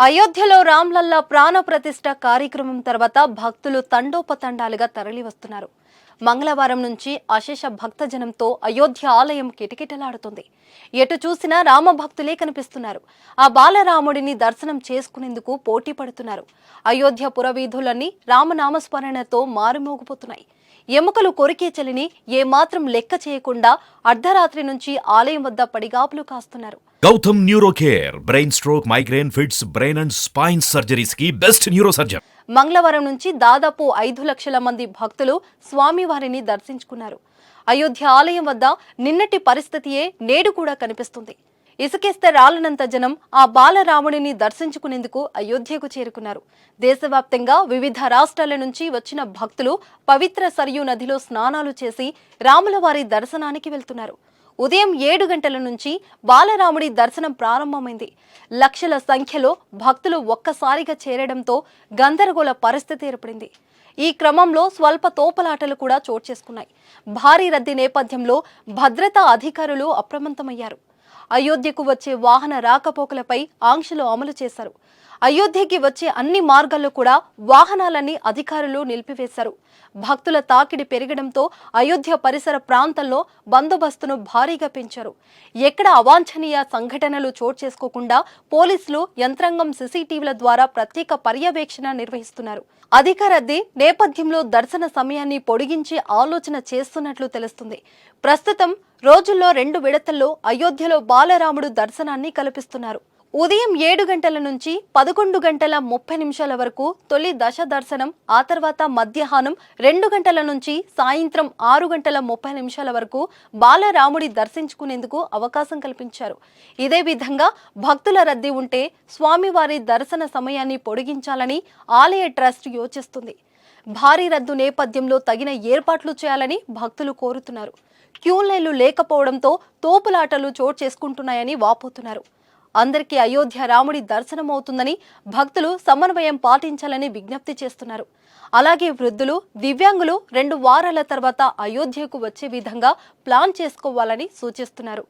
అయోధ్యలో రామ్లల్లా ప్రాణ ప్రతిష్ఠ కార్యక్రమం తర్వాత భక్తులు తండోపతండాలుగా తరలి వస్తున్నారు. మంగళవారం నుంచి అశేష భక్తజనంతో అయోధ్య ఆలయం కిటకిటలాడుతుంది. ఎటు చూసినా రామ భక్తులే కనిపిస్తున్నారు. ఆ బాలరాముడిని దర్శనం చేసుకునేందుకు పోటీ పడుతున్నారు. అయోధ్య పురవీధులన్నీ రామనామస్మరణతో మారుమోగిపోతున్నాయి. ఎముకలు కొరికే చలిని ఏమాత్రం లెక్క చేయకుండా అర్ధరాత్రి నుంచి ఆలయం వద్ద పడిగాపులు కాస్తున్నారు. Gautam neuro care brain stroke, migraine, fits, brain and spine surgeries కి బెస్ట్ న్యూరో సర్జన్. మంగళవారం నుంచి దాదాపు 5 లక్షల మంది భక్తులు స్వామివారిని దర్శించుకున్నారు. అయోధ్య ఆలయం వద్ద నిన్నటి పరిస్థితియే నేడు కూడా కనిపిస్తుంది. ఇసుకేస్తే రాలనంత జనం ఆ బాలరాముడిని దర్శించుకునేందుకు అయోధ్యకు చేరుకున్నారు. దేశవ్యాప్తంగా వివిధ రాష్ట్రాల నుంచి వచ్చిన భక్తులు పవిత్ర సరియు నదిలో స్నానాలు చేసి రాములవారి దర్శనానికి వెళ్తున్నారు. ఉదయం 7 గంటల నుంచి బాలరాముడి దర్శనం ప్రారంభమైంది. లక్షల సంఖ్యలో భక్తులు ఒక్కసారిగా చేరడంతో గందరగోళ పరిస్థితి ఏర్పడింది. ఈ క్రమంలో స్వల్ప తోపులాటలు కూడా చోటు చేసుకున్నాయి. భారీ రద్దీ నేపథ్యంలో భద్రతా అధికారులు అప్రమత్తమయ్యారు. అయోధ్యకు వచ్చే వాహన రాకపోకలపై ఆంక్షలు అమలు చేశారు. అయోధ్యకి వచ్చే అన్ని మార్గాల్లో కూడా వాహనాలన్నీ అధికారులు నిలిపివేశారు. భక్తుల తాకిడి పెరగడంతో అయోధ్య పరిసర ప్రాంతాల్లో బందోబస్తును భారీగా పెంచారు. ఎక్కడ అవాంఛనీయ సంఘటనలు చోటు చేసుకోకుండా పోలీసులు యంత్రాంగం సీసీటీవీల ద్వారా ప్రత్యేక పర్యవేక్షణ నిర్వహిస్తున్నారు. అధిక రద్దీ నేపథ్యంలో దర్శన సమయాన్ని పొడిగించే ఆలోచన చేస్తున్నట్లు తెలుస్తుంది. ప్రస్తుతం రోజుల్లో 2 విడతల్లో అయోధ్యలో బాలరాముడు దర్శనాన్ని కల్పిస్తున్నారు. ఉదయం 7 గంటల నుంచి 11 గంటల 30 నిమిషాల వరకు తొలి దశ దర్శనం, ఆ తర్వాత మధ్యాహ్నం 2 గంటల నుంచి సాయంత్రం 6 గంటల 30 నిమిషాల వరకు బాలరాముడి దర్శించుకునేందుకు అవకాశం కల్పించారు. ఇదే విధంగా భక్తుల రద్దీ ఉంటే స్వామివారి దర్శన సమయాన్ని పొడిగించాలని ఆలయ ట్రస్ట్ యోచిస్తుంది. భారీ రద్దు నేపథ్యంలో తగిన ఏర్పాట్లు చేయాలని భక్తులు కోరుతున్నారు. క్యూ లైన్లు లేకపోవడంతో తోపులాటలు చోటు చేసుకుంటున్నాయని వాపోతున్నారు. అందరికీ అయోధ్య రాముడి దర్శనం అవుతుందని భక్తులు సమన్వయం పాటించాలని విజ్ఞప్తి చేస్తున్నారు. అలాగే వృద్ధులు, దివ్యాంగులు 2 వారాల తర్వాత అయోధ్యకు వచ్చే విధంగా ప్లాన్ చేసుకోవాలని సూచిస్తున్నారు.